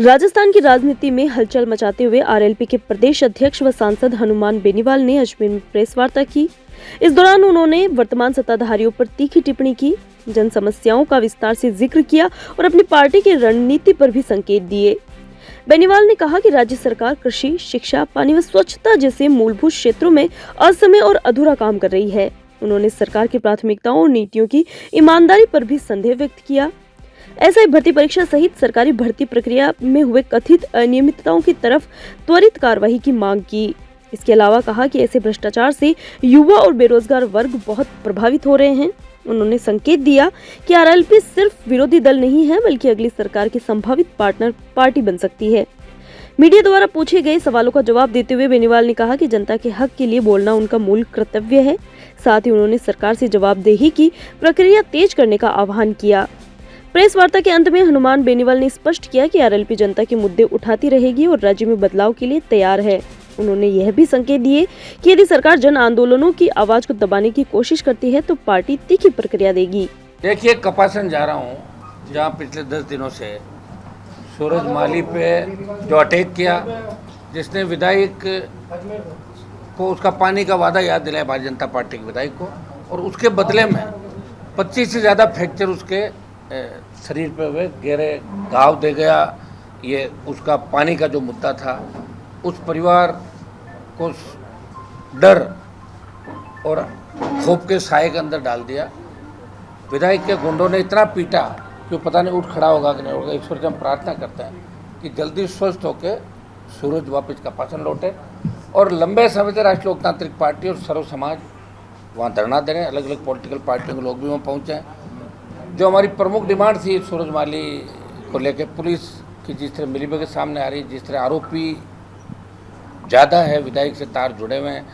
राजस्थान की राजनीति में हलचल मचाते हुए आरएलपी के प्रदेश अध्यक्ष व सांसद हनुमान बेनीवाल ने अजमेर में प्रेस वार्ता की। इस दौरान उन्होंने वर्तमान सत्ताधारियों पर तीखी टिप्पणी की, जन समस्याओं का विस्तार से जिक्र किया और अपनी पार्टी की रणनीति पर भी संकेत दिए। बेनीवाल ने कहा कि राज्य सरकार कृषि, शिक्षा, पानी व स्वच्छता जैसे मूलभूत क्षेत्रों में असमय और अधूरा काम कर रही है। उन्होंने सरकार की प्राथमिकताओं और नीतियों की ईमानदारी पर भी संदेह व्यक्त किया। एसआई भर्ती परीक्षा सहित सरकारी भर्ती प्रक्रिया में हुए कथित अनियमितताओं की तरफ त्वरित कार्रवाई की मांग की। इसके अलावा कहा कि ऐसे भ्रष्टाचार से युवा और बेरोजगार वर्ग बहुत प्रभावित हो रहे हैं। उन्होंने संकेत दिया कि आरएलपी सिर्फ विरोधी दल नहीं है, बल्कि अगली सरकार की संभावित पार्टनर पार्टी बन सकती है। मीडिया द्वारा पूछे गए सवालों का जवाब देते हुए बेनीवाल ने कहा कि जनता के हक के लिए बोलना उनका मूल कर्तव्य है। साथ ही उन्होंने सरकार से जवाबदेही की प्रक्रिया तेज करने का आह्वान किया। प्रेस वार्ता के अंत में हनुमान बेनीवाल ने स्पष्ट किया कि आरएलपी जनता के मुद्दे उठाती रहेगी और राज्य में बदलाव के लिए तैयार है। उन्होंने यह भी संकेत दिए कि यदि सरकार जन आंदोलनों की आवाज को दबाने की कोशिश करती है तो पार्टी तीखी प्रक्रिया देगी। देखिए, कपासन जा रहा हूँ, जहाँ पिछले 10 दिनों से सूरज माली पे जो अटैक किया, जिसने विधायक को उसका पानी का वादा याद दिलाया भारतीय जनता पार्टी के विधायक को, और उसके बदले में 25 से ज़्यादा फ्रैक्चर उसके शरीर पे हुए, गहरे घाव दे गया। ये उसका पानी का जो मुद्दा था, उस परिवार को डर और खौफ के साए के अंदर डाल दिया। विधायक के गुंडों ने इतना पीटा कि पता नहीं उठ खड़ा होगा कि नहीं होगा। ईश्वर से हम प्रार्थना करते हैं कि जल्दी स्वस्थ होकर सूरज वापस कपासन लौटे, और लंबे समय से राष्ट्रीय लोकतांत्रिक पार्टी और सर्व समाज वहाँ धरना दे रहे हैं। अलग अलग पॉलिटिकल पार्टियों के लोग भी वहाँ पहुँचे हैं। जो हमारी प्रमुख डिमांड थी सूरज माली को लेकर, पुलिस की जिस तरह मिलीभगत सामने आ रही, जिस तरह आरोपी ज़्यादा है, विधायक से तार जुड़े हुए हैं,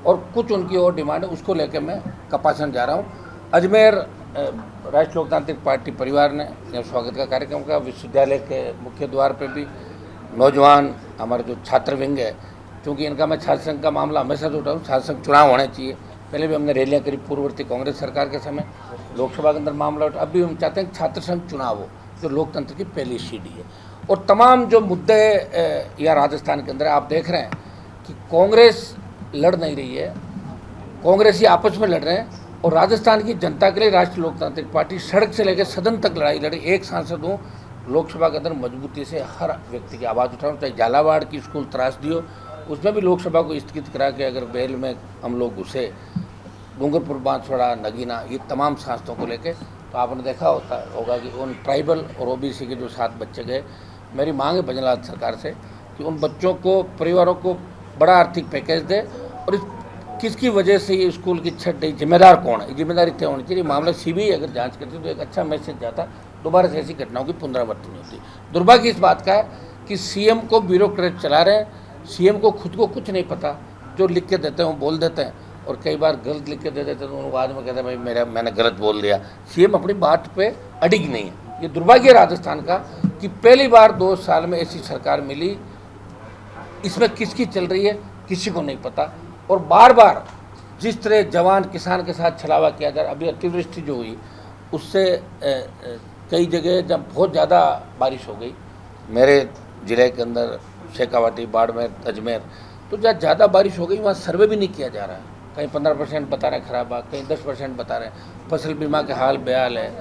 और कुछ उनकी और डिमांड है, उसको लेकर मैं कपासन जा रहा हूँ। अजमेर राष्ट्रीय लोकतांत्रिक पार्टी परिवार ने यहाँ स्वागत का कार्यक्रम का, विश्वविद्यालय के मुख्य द्वार पर भी नौजवान हमारे जो छात्र विंग है, क्योंकि इनका मैं छात्र संघ का मामला हमेशा जो उठाऊँ, छात्र संघ चुनाव होने चाहिए। पहले भी हमने रैलियाँ करी पूर्ववर्ती कांग्रेस सरकार के समय, लोकसभा के अंदर मामला उठा। अब भी हम चाहते हैं कि छात्र संघ चुनाव हो, जो लोकतंत्र की पहली सीढ़ी है। और तमाम जो मुद्दे या राजस्थान के अंदर आप देख रहे हैं कि कांग्रेस लड़ नहीं रही है, कांग्रेस ही आपस में लड़ रहे हैं, और राजस्थान की जनता के लिए राष्ट्रीय लोकतांत्रिक पार्टी सड़क से लेकर सदन तक लड़ाई लड़ी। एक सांसद हूँ, लोकसभा के अंदर मजबूती से हर व्यक्ति की आवाज़ उठाऊँ, चाहे झालावाड़ की स्कूल त्रासदी हो, उसमें भी लोकसभा को स्थगित करा के अगर बेल में हम लोग घुसे, डूंगरपुर, बांसवाड़ा, नगीना, ये तमाम सांसदों को लेके, तो आपने देखा होगा कि उन ट्राइबल और ओबीसी के जो 7 बच्चे गए, मेरी मांग है भजनलाल सरकार से कि उन बच्चों को, परिवारों को बड़ा आर्थिक पैकेज दे, और किसकी वजह से ये स्कूल की छट गई, जिम्मेदार कौन है, जिम्मेदारी तय होनी चाहिए। मामला सीबीआई अगर जांच करती तो एक अच्छा मैसेज जाता, दोबारा से ऐसी घटनाओं की पुनरावृत्ति नहीं होती। दुर्भाग्य इस बात का है कि सीएम को ब्यूरोक्रेट चला रहे हैं, सीएम को खुद को कुछ नहीं पता, जो लिख के देते हैं वो बोल देते हैं, और कई बार गलत लिख के दे देते हैं तो बाद में कहते हैं भाई मैंने गलत बोल दिया। सीएम अपनी बात पे अडिग नहीं है। ये दुर्भाग्य है राजस्थान का कि पहली बार 2 साल में ऐसी सरकार मिली, इसमें किसकी चल रही है किसी को नहीं पता, और बार बार जिस तरह जवान किसान के साथ छलावा किया जा रहा। अभी अतिवृष्टि जो हुई उससे कई जगह जब बहुत ज़्यादा बारिश हो गई, मेरे ज़िले के अंदर शेखावाटी, बाड़मेर, अजमेर, तो जहाँ ज़्यादा बारिश हो गई वहाँ सर्वे भी नहीं किया जा रहा है। कहीं 15% बता रहे हैं खराब आ, कहीं 10% बता रहे हैं। फसल बीमा के हाल बेहाल है।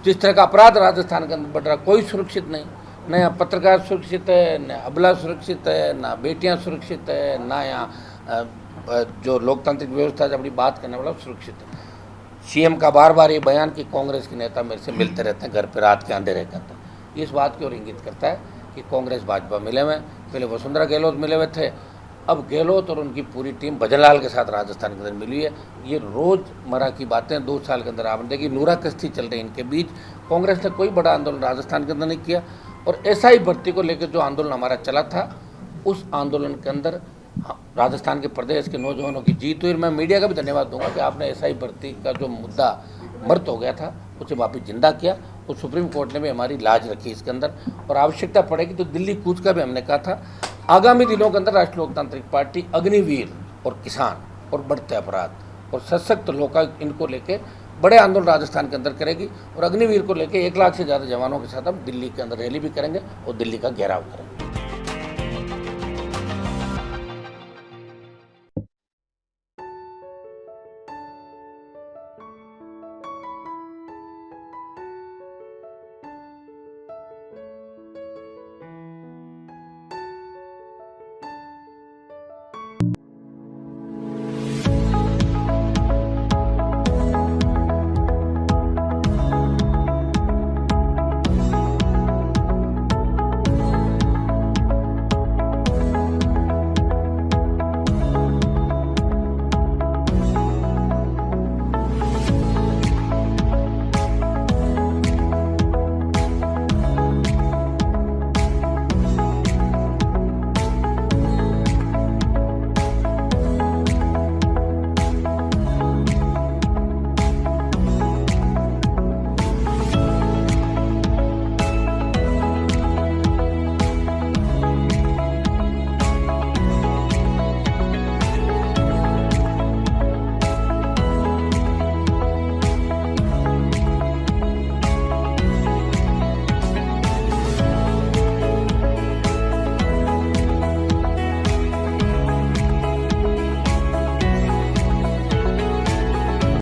जिस तरह का अपराध राजस्थान के अंदर बढ़ रहा, कोई सुरक्षित नहीं, न यहाँ पत्रकार सुरक्षित है, न अबला सुरक्षित है, ना बेटियाँ सुरक्षित है, ना यहाँ जो लोकतांत्रिक व्यवस्था है अपनी बात करने वाला सुरक्षित है। सीएम का बार बार ये बयान कि कांग्रेस के नेता मेरे से मिलते रहते हैं घर पर रात के अंधेरे के अंदर, इस बात की ओर इंगित करता है कि कांग्रेस भाजपा मिले हुए। पहले वसुंधरा गहलोत मिले हुए थे, अब गहलोत और उनकी पूरी टीम भजनलाल के साथ राजस्थान के अंदर मिली है। ये रोज़मर्रा की बातें 2 साल के अंदर आपने देखी, नूरा कश्ती चल रही इनके बीच। कांग्रेस ने कोई बड़ा आंदोलन राजस्थान के अंदर नहीं किया, और एसआई भर्ती को लेकर जो आंदोलन हमारा चला था, उस आंदोलन के अंदर राजस्थान के प्रदेश के नौजवानों की जीत हुई। मैं मीडिया का भी धन्यवाद दूंगा कि आपने एसआई भर्ती का जो मुद्दा मर्द हो गया था उसे वापस जिंदा किया, और सुप्रीम कोर्ट ने भी हमारी लाज रखी इसके अंदर, और आवश्यकता पड़ेगी तो दिल्ली कूच का भी हमने कहा था। आगामी दिनों के अंदर राष्ट्रीय लोकतांत्रिक पार्टी अग्निवीर और किसान और बढ़ते अपराध और सशक्त लोग इनको लेके बड़े आंदोलन राजस्थान के अंदर करेगी और अग्निवीर को लेकर 1 लाख से ज़्यादा जवानों के साथ हम दिल्ली के अंदर रैली भी करेंगे और दिल्ली का घेराव करेंगे।